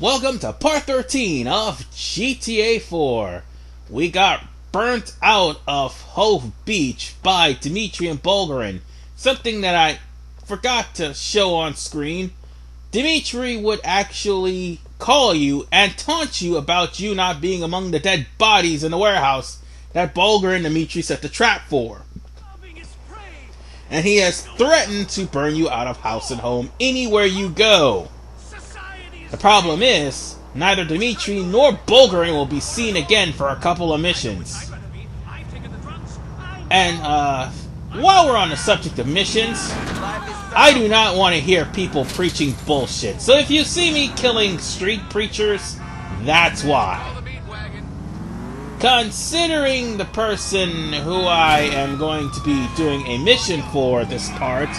Welcome to part 13 of GTA 4. We got burnt out of Hove Beach by Dimitri and Bulgarin, something that I forgot to show on screen. Dimitri would actually call you and taunt you about you not being among the dead bodies in the warehouse that Bulgarin and Dimitri set the trap for. And he has threatened to burn you out of house and home anywhere you go. The problem is, neither Dimitri nor Bulgarin will be seen again for a couple of missions. And, while we're on the subject of missions, I do not want to hear people preaching bullshit. So if you see me killing street preachers, that's why. Considering the person who I am going to be doing a mission for this part,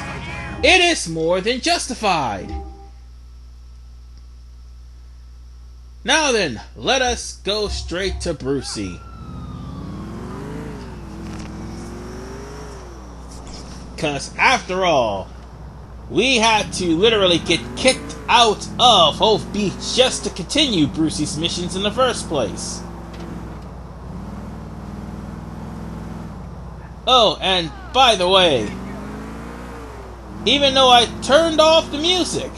it is more than justified. Now then, let us go straight to Brucie. Because after all, we had to literally get kicked out of Hove Beach just to continue Brucie's missions in the first place. Oh, and by the way, even though I turned off the music,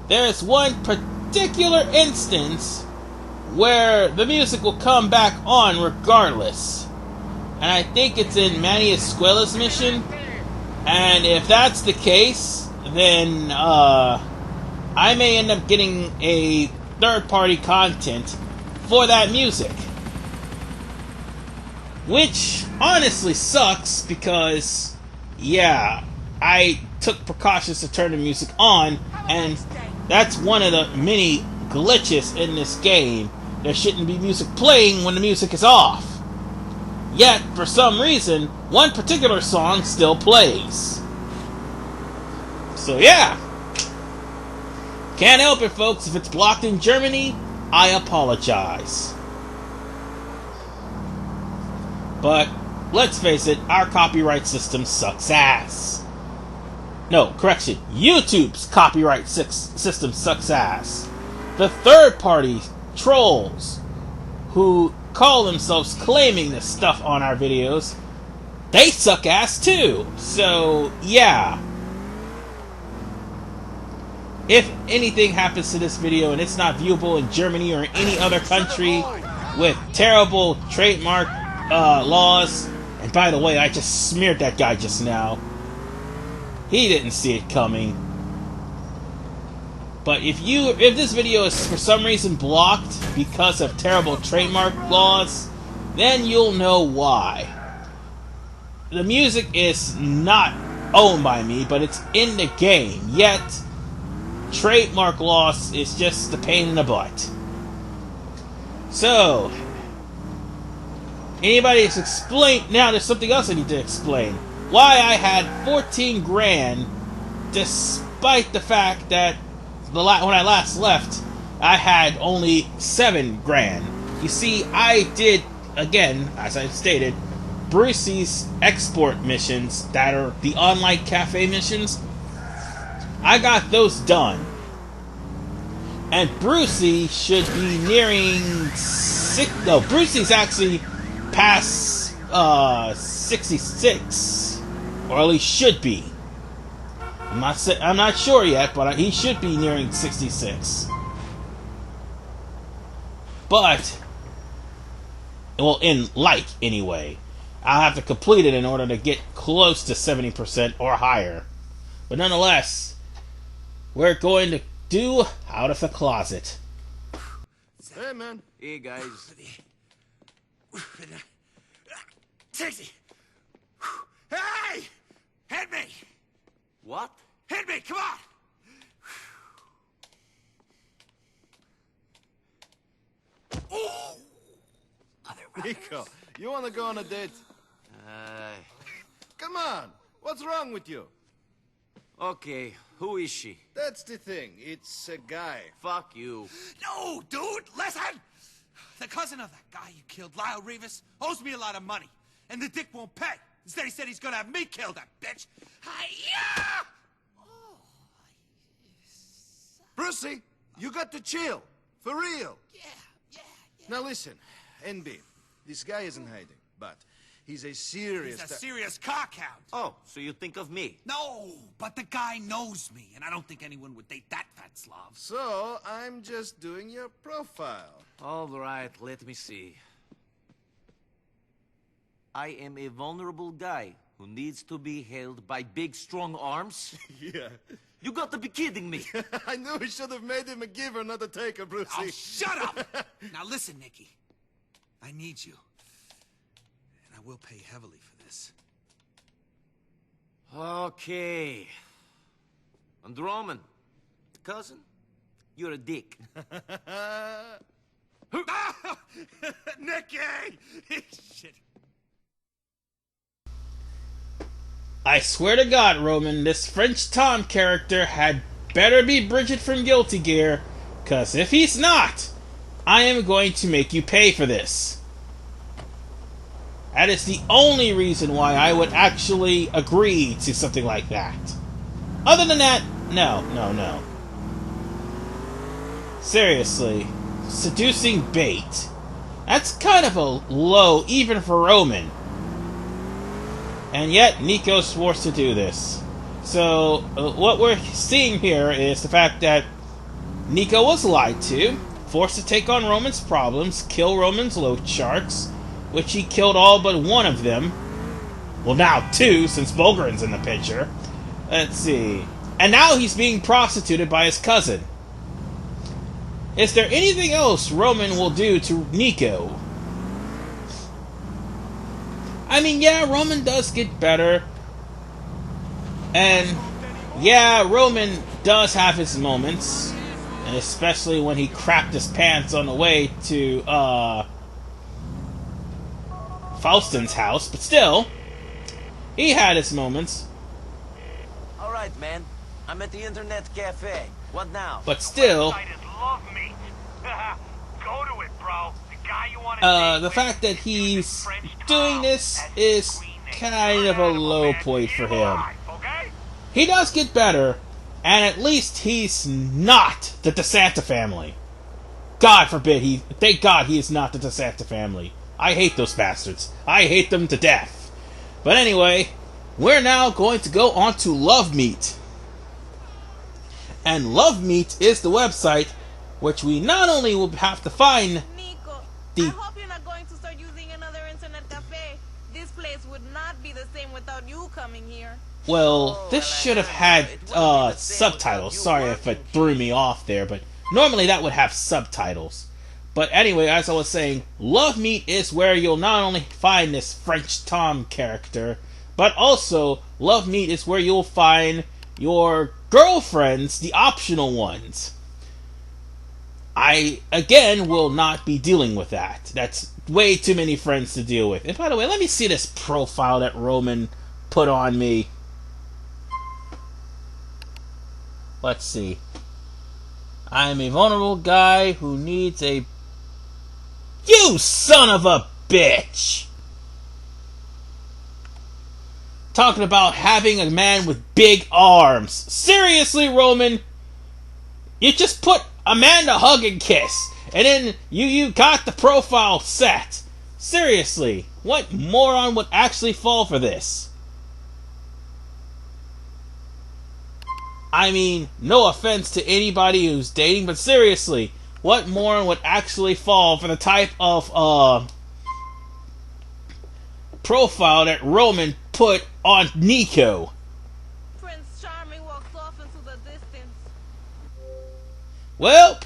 there's one particular instance where the music will come back on regardless. And I think it's in Manny Escuela's mission. And if that's the case, then I may end up getting a third-party content for that music. Which honestly sucks because, yeah, I took precautions to turn the music on, and that's one of the many glitches in this game. There shouldn't be music playing when the music is off. Yet, for some reason, one particular song still plays. So yeah. Can't help it, folks. If it's blocked in Germany, I apologize. But, let's face it, our copyright system sucks ass. No, correction. YouTube's copyright system sucks ass. The third-party trolls who call themselves claiming this stuff on our videos, they suck ass too. So, yeah. If anything happens to this video and it's not viewable in Germany or any other country with terrible trademark laws, and by the way, I just smeared that guy just now. He didn't see it coming. But if this video is for some reason blocked because of terrible trademark laws, then you'll know why. The music is not owned by me, but it's in the game. Yet, trademark loss is just a pain in the butt. So, anybody has explained... Now, there's something else I need to explain. Why I had 14 grand, despite the fact that when I last left, I had only 7 grand. You see, I did, again, as I stated, Brucie's export missions, that are the online cafe missions. I got those done. And Brucie should be nearing... Brucie's actually past 66. Or at least should be. I'm not sure yet, but he should be nearing 66. But, well, in like anyway, I'll have to complete it in order to get close to 70% or higher. But nonetheless, we're going to do Out of the Closet. Hey, man. Hey, guys. Sexy. Hey! Hit me! What? Hit me! Come on! Oh! Nico, you want to go on a date? Come on! What's wrong with you? Okay, who is she? That's the thing. It's a guy. Fuck you. No, dude! Listen! The cousin of that guy you killed, Lyle Rivas, owes me a lot of money. And the dick won't pay. Instead, he said he's gonna have me kill that bitch. Hi-ya! Brucie, You got to chill. For real. Yeah. Now listen, NB, this guy isn't hiding, but he's a serious... He's a serious cockhound. Oh, so you think of me? No, but the guy knows me, and I don't think anyone would date that fat Slav. So, I'm just doing your profile. All right, let me see. I am a vulnerable guy who needs to be held by big, strong arms. Yeah. You got to be kidding me. I knew we should have made him a giver, not a taker, Brucie. Oh, shut up! Now listen, Nicky. I need you. And I will pay heavily for this. Okay. And Roman, cousin, you're a dick. Nicky! Shit. I swear to God, Roman, this French Tom character had better be Bridget from Guilty Gear, cause if he's not, I am going to make you pay for this. That is the only reason why I would actually agree to something like that. Other than that, no. Seriously, seducing bait. That's kind of a low even for Roman. And yet, Nico's forced to do this. So, what we're seeing here is the fact that Nico was lied to, forced to take on Roman's problems, kill Roman's load sharks, which he killed all but one of them. Well, now two, since Bulgarin's in the picture. Let's see. And now he's being prostituted by his cousin. Is there anything else Roman will do to Nico? I mean, yeah, Roman does get better. And, yeah, Roman does have his moments. And especially when he crapped his pants on the way to, Faustin's house. But still, he had his moments. Alright, man. I'm at the internet cafe. What now? But still, Go to it, bro. The guy you want to the fact that he's doing this is kind of a low point for him. He does get better, and at least he's not the DeSanta family. God forbid thank God he is not the DeSanta family. I hate those bastards. I hate them to death. But anyway, we're now going to go on to Love Meet. And Love Meet is the website which we not only will have to find Nico, the... I hope you're not going to start using another internet cafe. This place would not be the same without you coming here. Well, this should have had subtitles. Sorry if it threw me off there, but normally that would have subtitles. But anyway, as I was saying, Love Meet is where you'll not only find this French Tom character, but also Love Meet is where you'll find your girlfriends, the optional ones. I, again, will not be dealing with that. That's way too many friends to deal with. And by the way, let me see this profile that Roman put on me. Let's see. I'm a vulnerable guy who needs a... You son of a bitch! Talking about having a man with big arms. Seriously, Roman? You just put a man to hug and kiss, and then you got the profile set. Seriously, what moron would actually fall for this? I mean, no offense to anybody who's dating, but seriously, what moron would actually fall for the type of profile that Roman put on Nico? Prince Charming walks off into the distance. Well,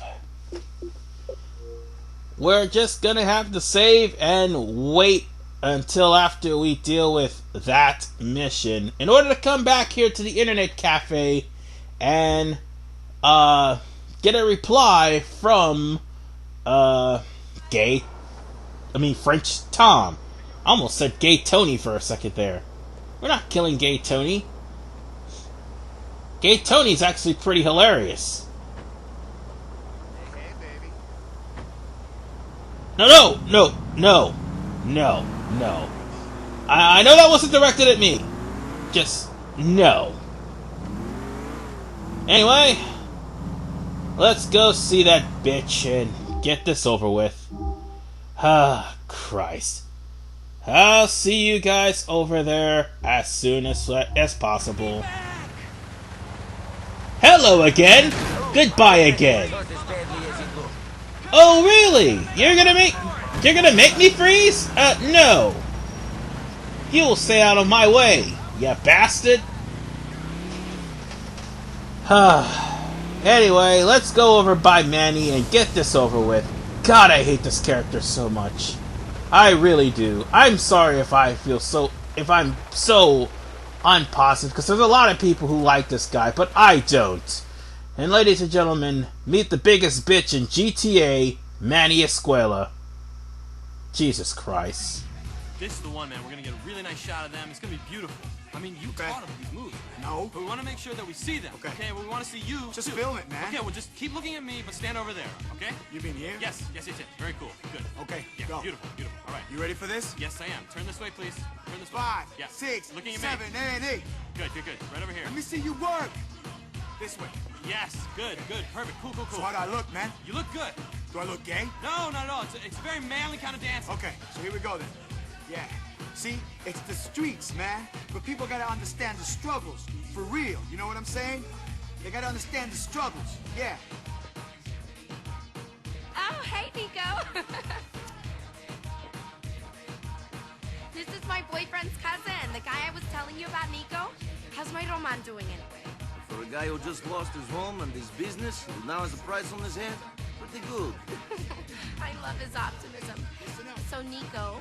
we're just gonna have to save and wait until after we deal with that mission in order to come back here to the internet cafe and get a reply from French Tom. I almost said Gay Tony for a second there. We're not killing Gay Tony. Gay Tony's actually pretty hilarious. Hey, baby. No. I know that wasn't directed at me. Just no. Anyway, let's go see that bitch and get this over with. Ah, Christ. I'll see you guys over there as soon as possible. Hello again! Goodbye again! Oh really? You're gonna make me freeze? No. You'll stay out of my way, you bastard. Anyway, let's go over by Manny and get this over with. God, I hate this character so much. I really do. I'm sorry if I'm so unpositive, because there's a lot of people who like this guy, but I don't. And ladies and gentlemen, meet the biggest bitch in GTA, Manny Escuela. Jesus Christ. This is the one, man. We're gonna get a really nice shot of them. It's gonna be beautiful. I mean, you taught them these moves. No. But we want to make sure that we see them. Okay. We want to see you. Just too. film it, man. Okay, well, just keep looking at me, but stand over there. Okay? You mean here? Yes. Very cool. Good. Okay, Yeah, go. beautiful. All right. You ready for this? Yes, I am. Turn this way, please. Turn this way. 5, Yeah. 6, looking at 7, me. and 8. Good. Right over here. Let me see you work. This way. Yes. Good. Perfect. Cool. So how do I look, man? You look good. Do I look gay? No, not at all. It's a very manly kind of dance. Okay, so here we go then. Yeah. See, it's the streets, man. But people gotta understand the struggles. For real. You know what I'm saying? They gotta understand the struggles. Yeah. Oh, hey, Nico. This is my boyfriend's cousin, the guy I was telling you about, Nico. How's my Roman doing anyway? For a guy who just lost his home and his business, who now has a price on his head, pretty good. I love his optimism. So, Nico,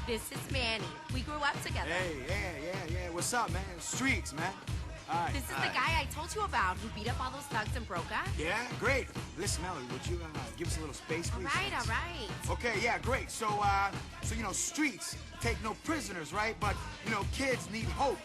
this is Manny. We grew up together. Hey, yeah. What's up, man? Streets, man. All right. This is the guy I told you about who beat up all those thugs in Broca. Yeah, great. Listen, Malorie, would you give us a little space, please? All right. Okay, yeah, great. So you know, streets take no prisoners, right? But, you know, kids need hope.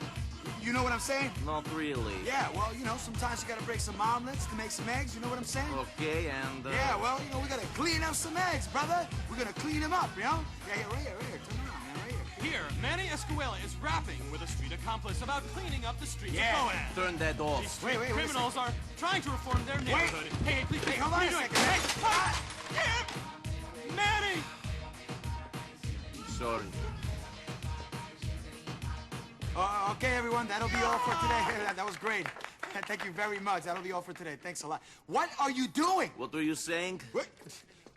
You know what I'm saying? Not really. Yeah, well, you know, sometimes you gotta break some omelets to make some eggs. You know what I'm saying? Okay, and... Yeah, well, you know, we gotta clean up some eggs, brother. We're gonna clean them up, you know? Yeah, right here. Turn around, man, right here. Here, Manny Escuela is rapping with a street accomplice about cleaning up the streets Yeah. of Moab. Turn that These off. street Wait a criminals are trying to reform their neighborhood. Hey, please, Hey, hold on what a are you second. doing? Hey, Manny! Sorry. Okay, everyone, that'll be all for today. That was great. Thank you very much. That'll be all for today. Thanks a lot. What are you doing? What are you saying?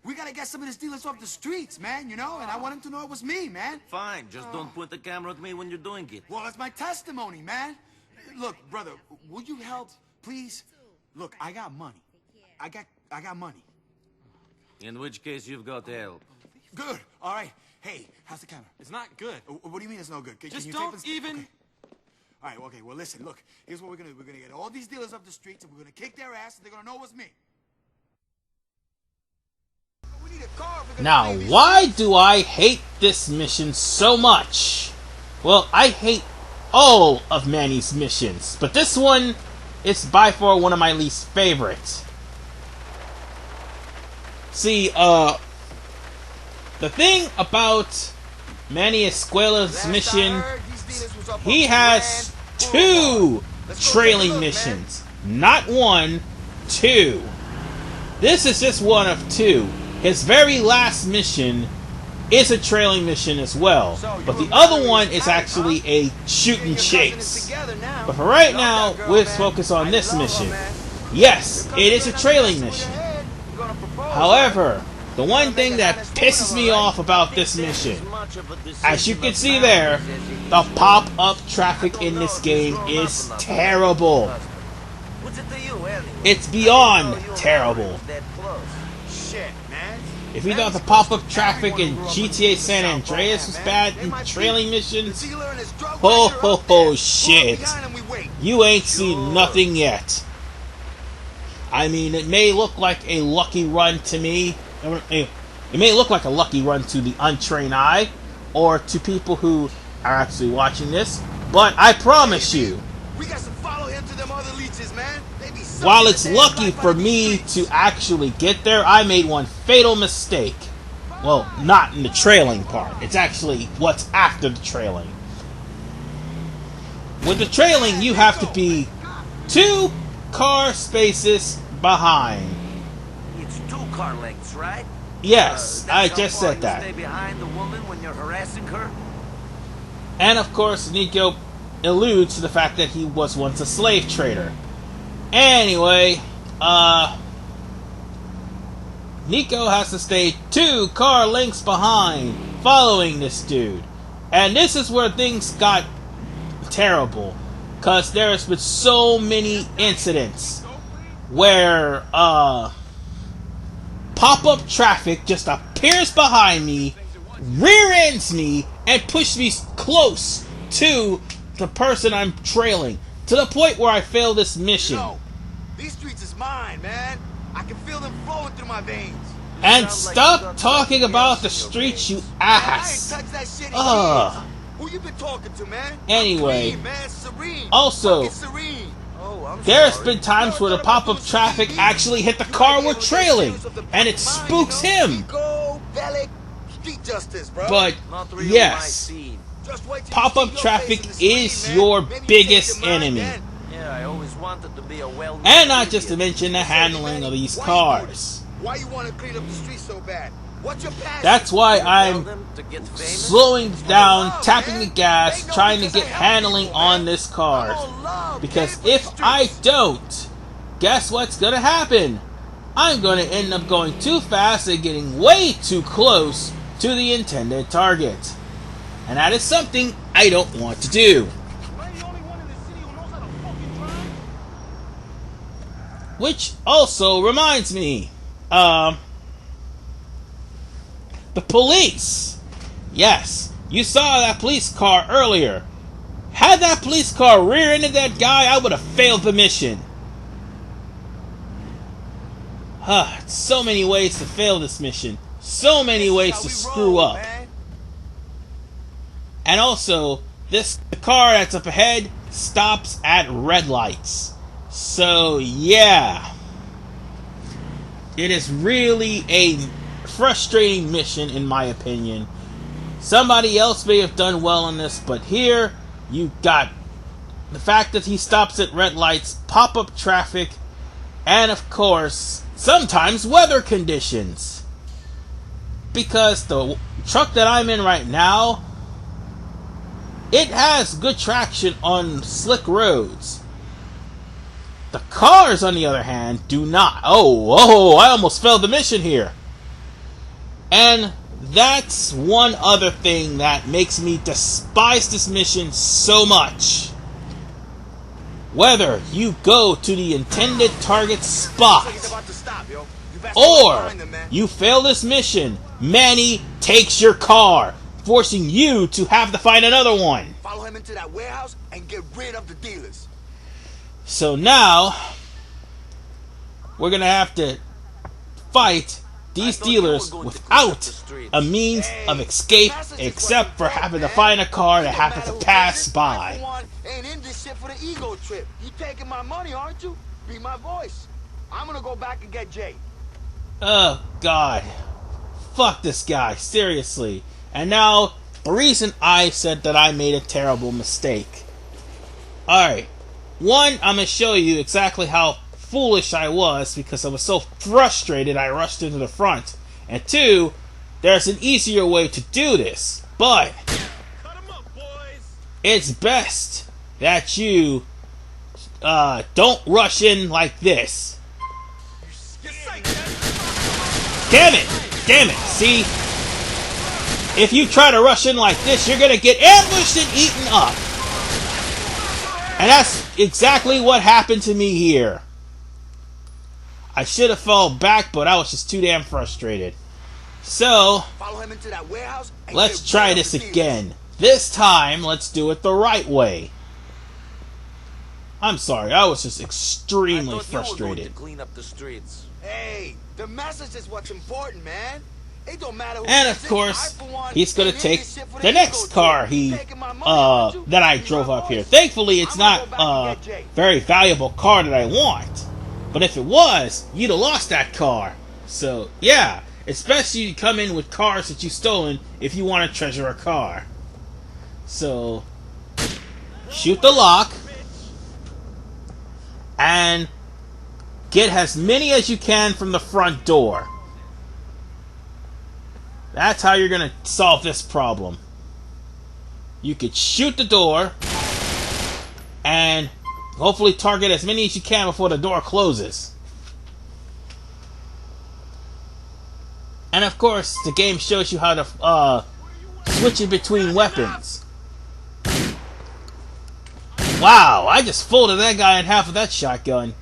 We gotta get some of these dealers off the streets, man, you know? And I want them to know it was me, man. Fine, just don't point the camera at me when you're doing it. Well, that's my testimony, man. Look, brother, would you help, please? Look, I got money. I got money. In which case, you've got help. Good. All right. Hey, how's the camera? It's not good. What do you mean it's no good? Can Just you don't tape us? even... Okay. All right, okay, well, listen, look. Here's what we're gonna do. We're gonna get all these dealers off the streets, and we're gonna kick their ass, and they're gonna know it was me. We need a car if we're gonna Now, clean these why streets. do I hate this mission so much? Well, I hate all of Manny's missions, but this one is by far one of my least favorites. See, the thing about Manny Escuela's mission, he has 2 trailing missions. Not 1, 2. This is just one of 2. His very last mission is a trailing mission as well. But the other one is actually a shoot and chase. But for right now, let's focus on this mission. Yes, it is a trailing mission. However, the one thing that pisses me off about this mission, as you can see there, the pop-up traffic in this game is terrible. It's beyond terrible. Shit, man. If you thought the pop-up traffic in GTA San Andreas was bad in trailing missions, ho shit. You ain't seen nothing yet. I mean, it may look like a lucky run to me. It may look like a lucky run to the untrained eye, or to people who are actually watching this, but I promise you, We got some follow him to them other leeches, man. They be while it's lucky for me to actually get there, I made one fatal mistake. Well, not in the trailing part. It's actually what's after the trailing. With the trailing, you have to be 2 car spaces behind. 2 car lengths, right? Yes, That's I how just far said you that. Stay behind the woman when you're harassing her? And of course, Nico alludes to the fact that he was once a slave trader. Anyway, Nico has to stay 2 car lengths behind, following this dude. And this is where things got terrible, because there's been so many incidents where pop-up traffic just appears behind me, rear ends me, and pushes me close to the person I'm trailing, to the point where I fail this mission. Yo, these streets is mine, man. I can feel them flowing through my veins. And stop talking about the streets, you ass. I ain't touched that shit in Ugh. years. Who you been talking to, man? Anyway, I'm clean, man. Serene. also, Fucking serene. Oh, I'm there's sorry. been times where the pop-up traffic actually hit the car we're trailing, and it spooks him. Go, Bellic, street justice, bro. But Not really my yes, scene. Just wait till you pop-up see your traffic face in the is screen, man. your Maybe you biggest change your mind enemy. then. Yeah, I always wanted to be a well-known And not just to idiot. mention the handling of these Why you doing cars. this? Why you want to clean up the streets so bad? What's your passion? That's why Tell I'm them to get famous? slowing down, love, tapping man. the gas, Ain't no trying to because get I help handling people, on man. this car. I'm on love, Because man, for if the I streets. don't, guess what's gonna happen? I'm gonna end up going too fast and getting way too close to the intended target. And that is something I don't want to do. Am I the only one in the city who knows how to fucking drive? Which also reminds me, the police. Yes, you saw that police car earlier. Had that police car rear-ended that guy, I would have failed the mission. So many ways to fail this mission. So many ways How to we screw roll, up. man. And also, the car that's up ahead stops at red lights. So, yeah. It is really a frustrating mission, in my opinion. Somebody else may have done well on this, but here, you got the fact that he stops at red lights, pop-up traffic, and of course, sometimes weather conditions. Because the truck that I'm in right now, it has good traction on slick roads. The cars, on the other hand, do not. Oh, I almost failed the mission here. And that's one other thing that makes me despise this mission so much. Whether you go to the intended target spot, He's about to stop, yo. You best or find him, man. you fail this mission, Manny takes your car, forcing you to have to find another one. Follow him into that warehouse and get rid of the dealers. So now, we're gonna have to fight these thought you were dealers going to clean up without the streets. a means of escape, except for having to find a car that happens to pass by. Ain't in this shit for the ego trip. You taking my money, aren't you? Be my voice. I'm gonna go back and get Jay. Oh, God. Fuck this guy, seriously. And now, the reason I said that I made a terrible mistake. Alright. One, I'm going to show you exactly how foolish I was because I was so frustrated I rushed into the front. And two, there's an easier way to do this. But Cut 'em up, boys. it's best that you don't rush in like this. You're psyched, man. Damn it! Damn it! See? If you try to rush in like this, you're gonna get ambushed and eaten up. And that's exactly what happened to me here. I should have fell back, but I was just too damn frustrated. So, Follow him into that warehouse. And let's get try rid of this the dealers. again. This time, let's do it the right way. I'm sorry, I was just I extremely thought you were going frustrated. to clean up the streets. Hey, the message is what's important, man. It don't matter who And gets of it. course, I, for one, he's gonna ain't in take this shit for the ego next trip. car You taking my money, aren't you? that I Be drove my up here. voice. Thankfully, it's I'm gonna not go back and get Jay. very valuable car that I want. But if it was, you'd have lost that car. So, yeah, especially you come in with cars that you've stolen if you want to treasure a car. So, shoot the lock. And get as many as you can from the front door. That's how you're gonna solve this problem. You could shoot the door and hopefully target as many as you can before the door closes. And of course, the game shows you how to switch in between weapons. Wow, I just folded that guy in half with that shotgun.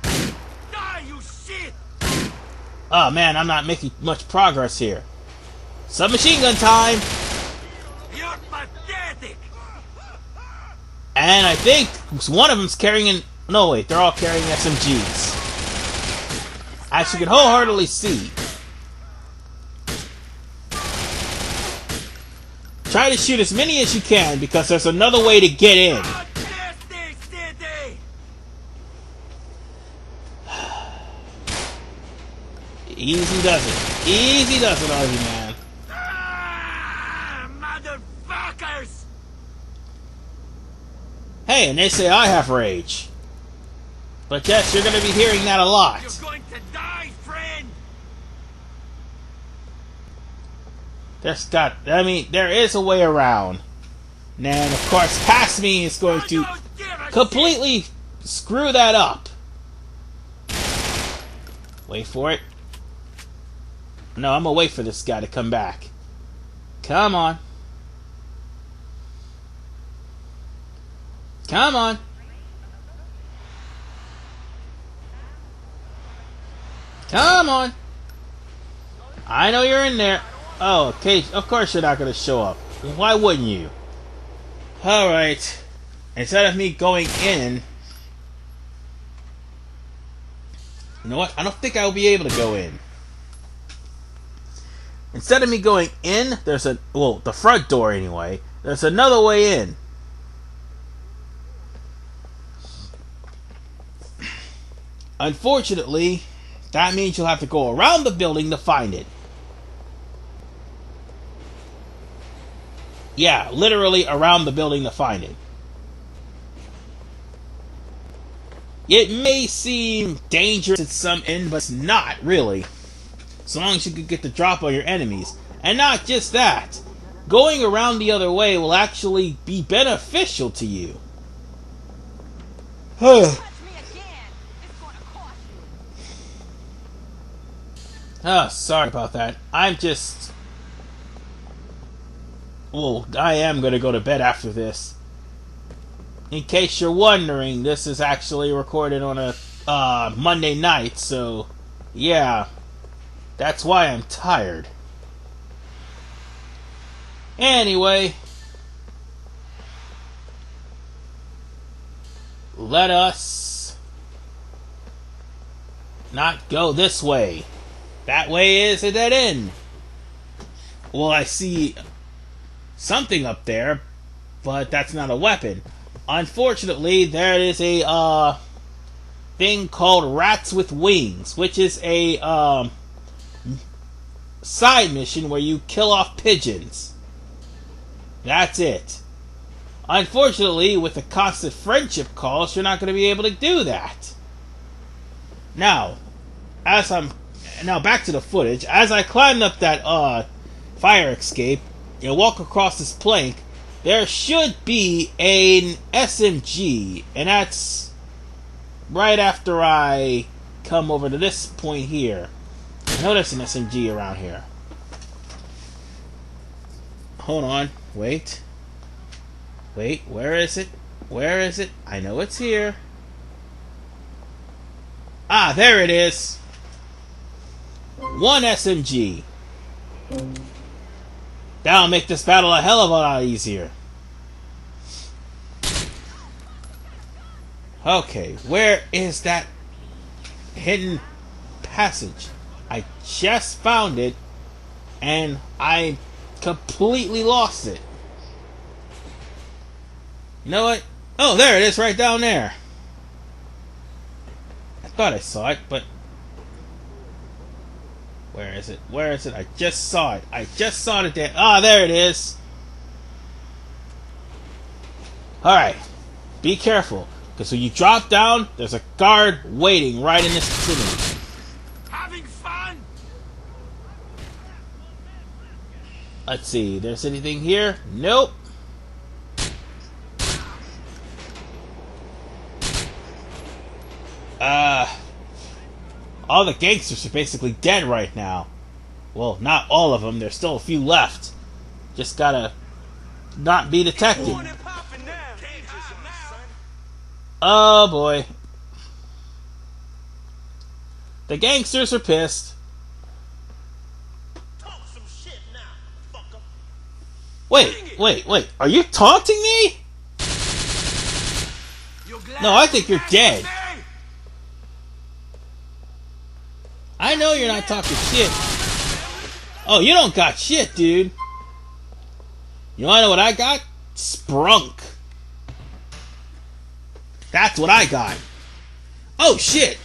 Die, you shit! Oh man, I'm not making much progress here. Submachine gun time! You're pathetic! And I think one of them's carrying an... No, wait, they're all carrying SMGs. As you can wholeheartedly see. Try to shoot as many as you can, because there's another way to get in. Easy does it. Easy does it, Arby man. Motherfuckers! Hey, and they say I have rage. But yes, you're going to be hearing that a lot. You're going to die, friend! There is a way around. And of course, past me is going to completely screw that up. Wait for it. No, I'm gonna wait for this guy to come back. Come on. Come on. Come on. I know you're in there. Oh, okay. Of course you're not gonna show up. Why wouldn't you? Alright. Instead of me going in... You know what? I don't think I'll be able to go in. Instead of me going in, there's a... Well, the front door anyway. There's another way in. Unfortunately, that means you'll have to go around the building to find it. Yeah, literally around the building to find it. It may seem dangerous at some end, but it's not, really. As long as you can get the drop on your enemies. And not just that. Going around the other way will actually be beneficial to you. Oh, sorry about that. I'm just... Well, I am going to go to bed after this. In case you're wondering, this is actually recorded on a Monday night, so yeah, that's why I'm tired. Anyway, let us not go this way. That way is a dead end. Well, I see something up there, but that's not a weapon. Unfortunately, there is a thing called Rats with Wings, which is a side mission where you kill off pigeons. That's it. Unfortunately, with the constant friendship calls, you're not going to be able to do that. Now, back to the footage. As I climbed up that fire escape and walk across this plank, there should be an SMG, and that's right after I come over to this point here. I know there's an SMG around here. Hold on. Wait, where is it? Where is it? I know it's here. Ah, there it is. One SMG. That'll make this battle a hell of a lot easier. Okay, where is that hidden passage? I just found it, and I completely lost it. You know what? Oh, there it is, right down there. I thought I saw it, but... Where is it? Where is it? I just saw it. I just saw it there. Ah, there it is. Alright. Be careful. Because when you drop down, there's a guard waiting right in this vicinity. Having fun? Let's see, there's anything here? Nope. All the gangsters are basically dead right now. Well, not all of them. There's still a few left. Just gotta not be detected. Oh boy. The gangsters are pissed. Wait. Are you taunting me? No, I think you're dead. I know you're not talking shit. Oh, you don't got shit, dude. You wanna know what I got? Sprunk. That's what I got. Oh shit!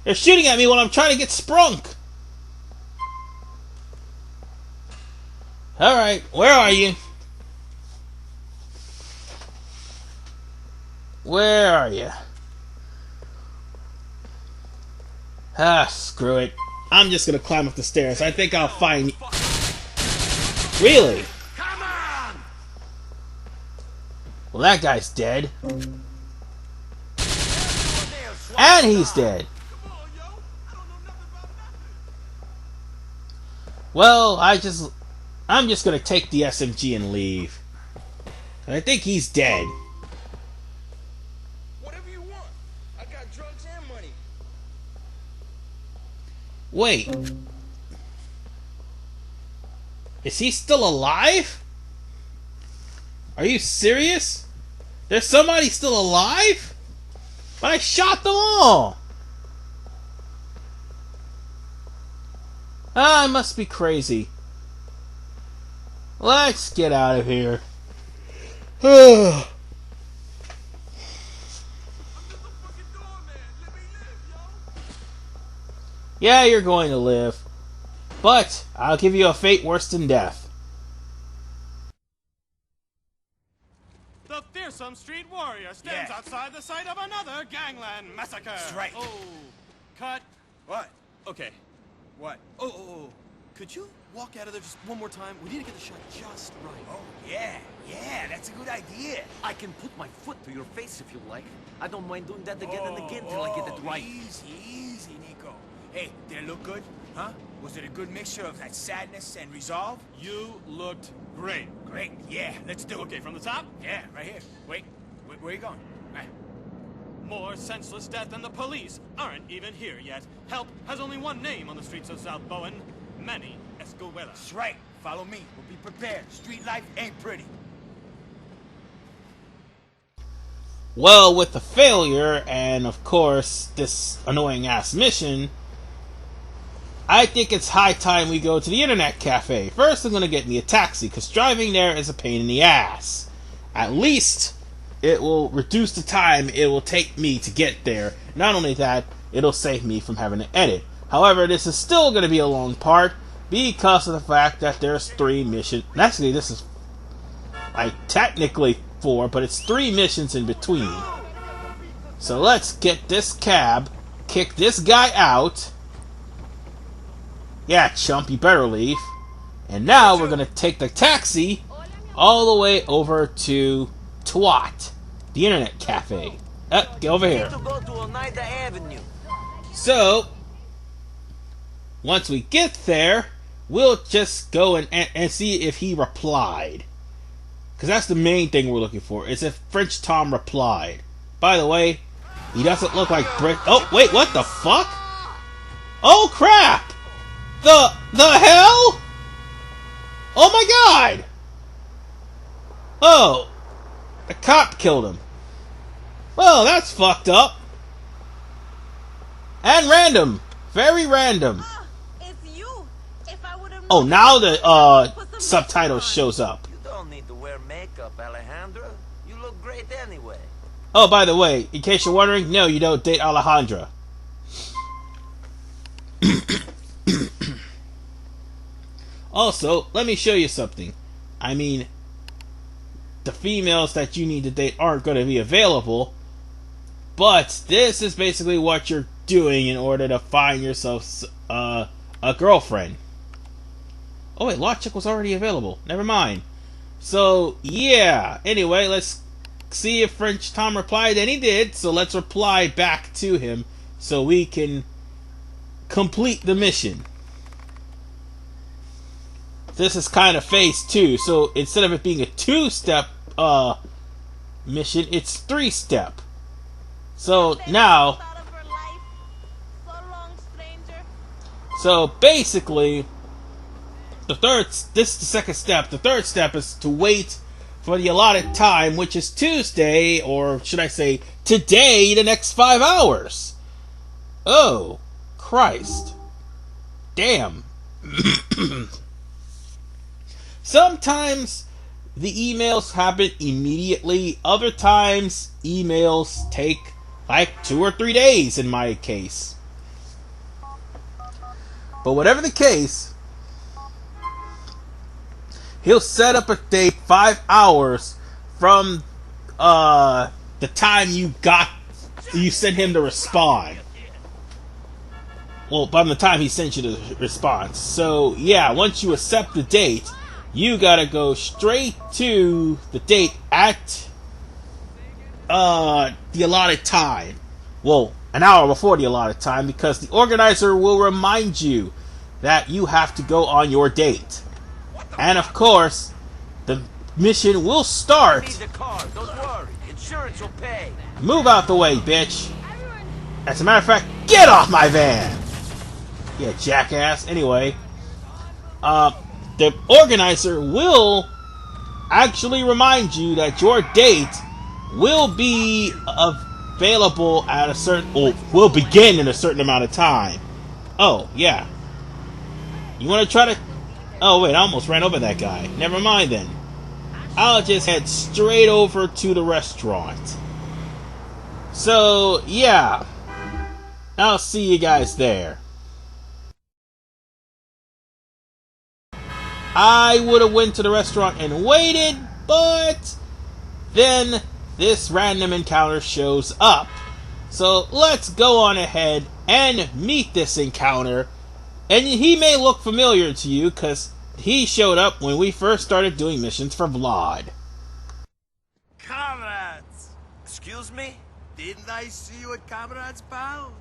They're shooting at me while I'm trying to get sprunk. Alright, where are you? Where are you? Ah, screw it. I'm just gonna climb up the stairs. I think I'll find... Really? Come on! Well, that guy's dead. And he's dead. Well, I'm just gonna take the SMG and leave. I think he's dead. Whatever you want. I got drugs and money. Wait. Is he still alive? Are you serious? There's somebody still alive? But I shot them all! I must be crazy. Let's get out of here. Yeah, you're going to live. But I'll give you a fate worse than death. The fearsome street warrior stands outside the site of another gangland massacre. That's right. Oh, cut. What? Okay. What? Oh. Could you walk out of there just one more time? We need to get the shot just right. Oh, yeah, that's a good idea. I can put my foot to your face if you like. I don't mind doing that again and again till I get it right. Easy, Nico. Hey, did it look good? Huh? Was it a good mixture of that sadness and resolve? You looked great. Great, yeah, let's do it. Okay, from the top? Yeah, right here. Wait, where are you going? Right. More senseless death than the police aren't even here yet. Help has only one name on the streets of South Bowen. Manny Escuela. That's right. Follow me. We'll be prepared. Street life ain't pretty. Well, with the failure, and of course, this annoying-ass mission, I think it's high time we go to the internet cafe. First, I'm going to get me a taxi, because driving there is a pain in the ass. At least, it will reduce the time it will take me to get there. Not only that, it'll save me from having to edit. However, this is still going to be a long part, because of the fact that there's 3 missions. Actually, this is, technically 4, but it's 3 missions in between. So let's get this cab, kick this guy out. Yeah, chump, you better leave. And now we're gonna take the taxi all the way over to Twat, the internet cafe. Get over here. To go to Oneida Avenue. So, once we get there, we'll just go and see if he replied. Because that's the main thing we're looking for, is if French Tom replied. By the way, he doesn't look like Brit. Oh, wait, what the fuck? Oh, crap! The hell? Oh my god! Oh, the cop killed him. Well, that's fucked up. And random. Very random. It's you. If I would have Oh, now the put some subtitle makeup on. shows up. You don't need to wear makeup, Alejandra. You look great anyway. Oh, by the way, in case you're wondering, no, you don't date Alejandra. Also, let me show you something. I mean, the females that you need to date aren't going to be available. But this is basically what you're doing in order to find yourself a girlfriend. Oh wait, Lot Chick was already available. Never mind. So, yeah. Anyway, let's see if French Tom replied, and he did. So let's reply back to him so we can complete the mission. This is kind of phase 2. So instead of it being a 2-step mission, it's 3-step. So now, so basically, this is the second step. The third step is to wait for the allotted time, which is Tuesday, or should I say today, the next 5 hours. Oh, Christ. Damn. Sometimes the emails happen immediately. Other times, emails take like 2 or 3 days in my case. But whatever the case, he'll set up a date 5 hours from the time you sent him to respond. Well, by the time he sent you the response. So yeah, once you accept the date, you gotta go straight to the date at the allotted time. Well, an hour before the allotted time, because the organizer will remind you that you have to go on your date. And of course, the mission will start. Need the car. Don't worry. Insurance will pay. Move out the way, bitch. As a matter of fact, get off my van. Yeah, jackass. Anyway, the organizer will actually remind you that your date will be available at a certain, or will begin in a certain amount of time. Oh, yeah. You want to try to... Oh, wait, I almost ran over that guy. Never mind then. I'll just head straight over to the restaurant. So, yeah. I'll see you guys there. I would have went to the restaurant and waited, but then this random encounter shows up. So let's go on ahead and meet this encounter. And he may look familiar to you because he showed up when we first started doing missions for Vlad. Comrades! Excuse me? Didn't I see you at Comrades, pal?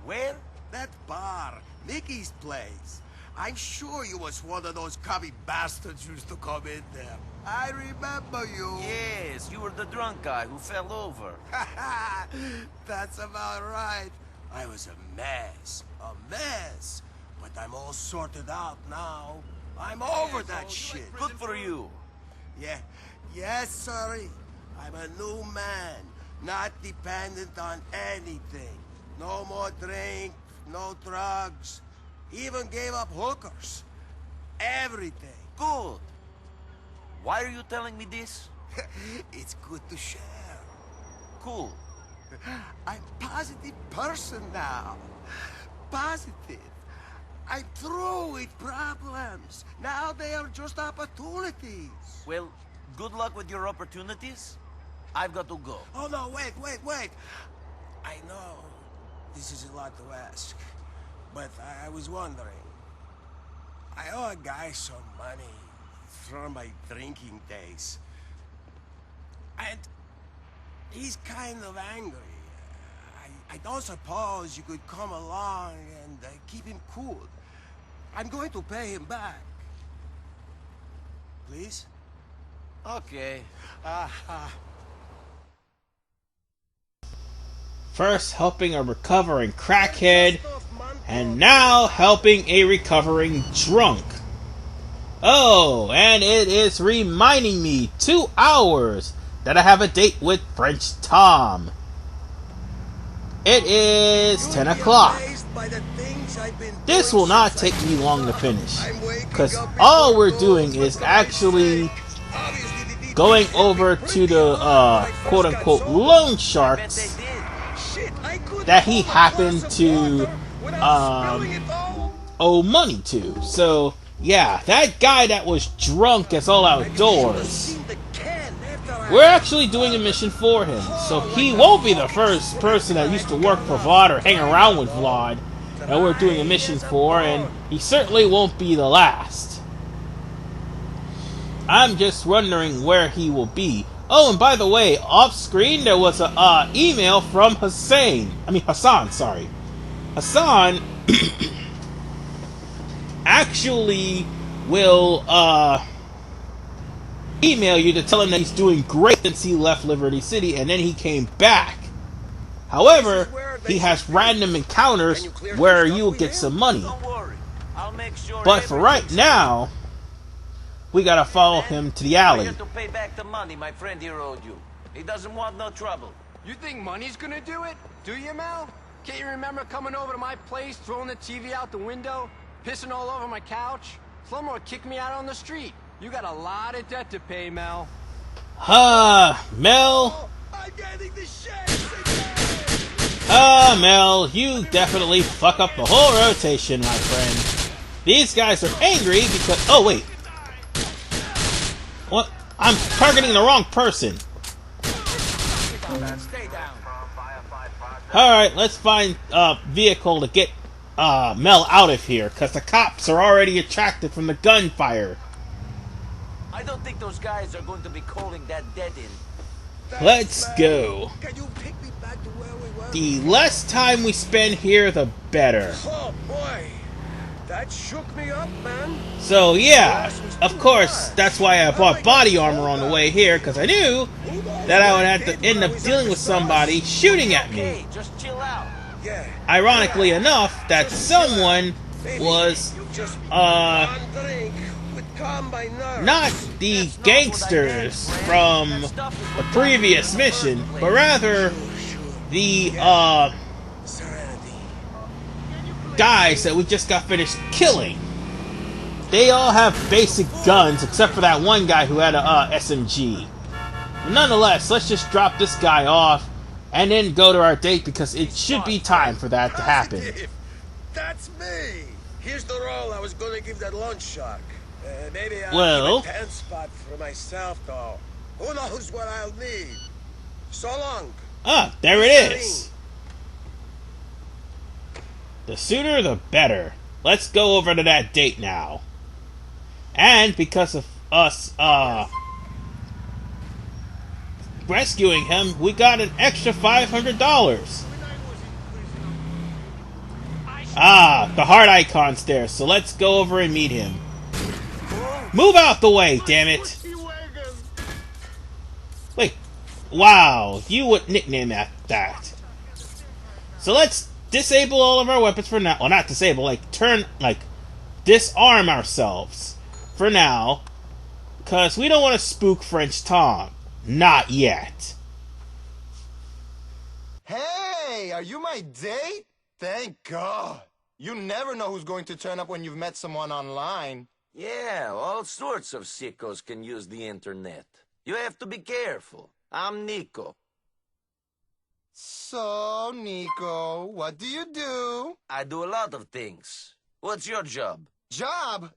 Where? That bar, Mickey's place. I'm sure you was one of those cubby bastards used to come in there. I remember you. Yes, you were the drunk guy who fell over. That's about right. I was a mess. But I'm all sorted out now. I'm over that shit. Good for you. Yeah, yes, sorry. I'm a new man, not dependent on anything. No more drink, no drugs. Even gave up hookers. Everything. Good. Why are you telling me this? It's good to share. Cool. I'm a positive person now. Positive. I'm through with problems. Now they are just opportunities. Well, good luck with your opportunities. I've got to go. Oh, no, wait. I know this is a lot to ask, but I was wondering. I owe a guy some money from my drinking days. And he's kind of angry. I don't suppose you could come along and keep him cool. I'm going to pay him back. Please? Okay. First helping a recovering crackhead, and now helping a recovering drunk. Oh, and it is reminding me 2 hours that I have a date with French Tom. It is 10 o'clock. This will not take me long to finish, because all we're doing is actually going over to the quote-unquote loan sharks that he happened to owe money to. So yeah, that guy that was drunk as all outdoors. we're actually doing a mission for him. So he won't be the first person that used to work for Vlad or hang around with Vlad that we're doing a mission for, and he certainly won't be the last. I'm just wondering where he will be. Oh, and by the way, off screen there was a email from Hassan, sorry. Hassan actually will email you to tell him that he's doing great since he left Liberty City and then he came back. However, he has random encounters where you'll get some money. Don't worry. I'll make sure. But for right now, we gotta follow him to the alley. You have to pay back the money my friend here owed you. He doesn't want no trouble. You think money's gonna do it? Do you, Mel? Can't you remember coming over to my place, throwing the TV out the window, pissing all over my couch? Slumber kicked me out on the street. You got a lot of debt to pay, Mel. Mel. I'm getting the shit. Mel, you definitely fuck up the whole rotation, my friend. These guys are angry because... Oh, wait. What? I'm targeting the wrong person. Alright, let's find a vehicle to get Mel out of here, because the cops are already attracted from the gunfire. I don't think those guys are going to be calling that dead in. Let's go. Can you take me back to where we were? The less time we spend here, the better. Oh, boy. That shook me up, man. So, yeah, of course, that's why I bought body armor on the way here, because I knew that I would have to end up dealing with somebody shooting at me. Hey, just chill out. Yeah. Ironically enough, that someone was, not the gangsters from the previous mission, but rather the, guys that we just got finished killing. They all have basic guns, except for that one guy who had a SMG. But nonetheless, let's just drop this guy off and then go to our date, because it should be time for that to happen. That's me. Here's the role I was gonna give that lunch shark. Maybe Well, I'll keep a 10 spot for myself, though. Who knows what I'll need? So long. Ah, there it is. The sooner the better. Let's go over to that date now. And because of us rescuing him, we got an extra $500. Ah, the heart icon's there, so let's go over and meet him. Move out the way, damn it! Wait, wow, you would nickname that. So let's disable all of our weapons for now. Well, not disable, disarm ourselves for now, because we don't want to spook French Tom. Not yet. Hey, are you my date? Thank God. You never know who's going to turn up when you've met someone online. Yeah, all sorts of sickos can use the internet. You have to be careful. I'm Nico. So, Nico, what do you do? I do a lot of things. What's your job? Job?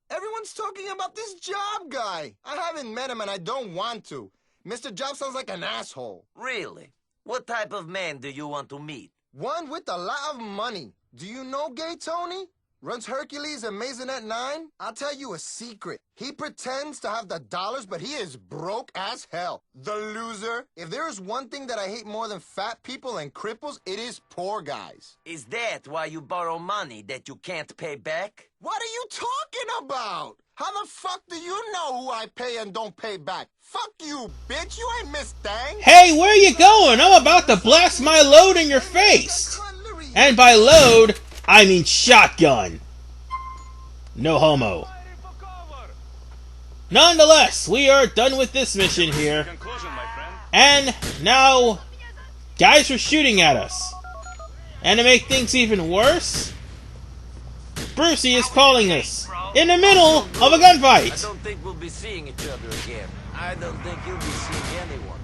Everyone's talking about this job guy. I haven't met him and I don't want to. Mr. Job sounds like an asshole. Really? What type of man do you want to meet? One with a lot of money. Do you know Gay Tony? Runs Hercules and Maisonette 9? I'll tell you a secret. He pretends to have the dollars, but he is broke as hell. The loser. If there is one thing that I hate more than fat people and cripples, it is poor guys. Is that why you borrow money that you can't pay back? What are you talking about? How the fuck do you know who I pay and don't pay back? Fuck you, bitch. You ain't Miss Thang. Hey, where you going? I'm about to blast my load in your face. And by load, I mean shotgun. No homo. Nonetheless, we are done with this mission here. And now, guys are shooting at us. And to make things even worse, Brucie is calling us in the middle of a gunfight. I don't think we'll be seeing each other again. I don't think you'll be seeing anyone.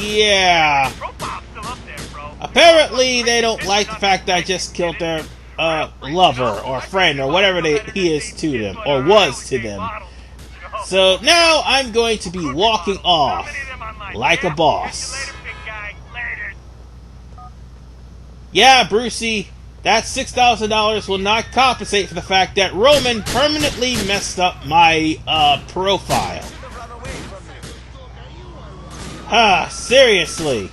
Yeah. Apparently, they don't like the fact that I just killed their lover or friend or whatever he is to them or was to them. So now I'm going to be walking off like a boss. Yeah, Brucie, that $6,000 will not compensate for the fact that Roman permanently messed up my profile. Seriously.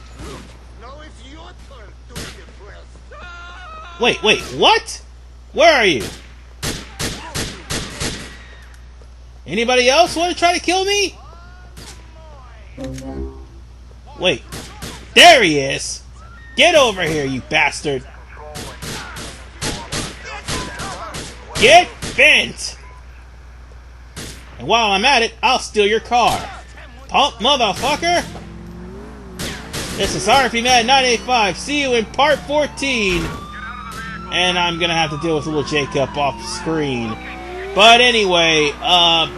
Wait, what? Where are you? Anybody else want to try to kill me? Wait, there he is! Get over here, you bastard! Get bent! And while I'm at it, I'll steal your car. Pump motherfucker! This is RP Man 985. See you in part 14. And I'm gonna have to deal with little Jacob off screen. But anyway,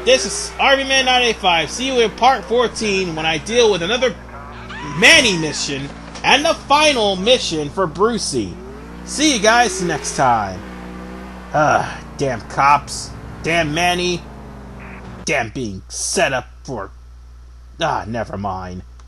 this is RP Man 985. See you in part 14 when I deal with another Manny mission and the final mission for Brucie. See you guys next time. Damn cops. Damn Manny. Damn being set up for... never mind.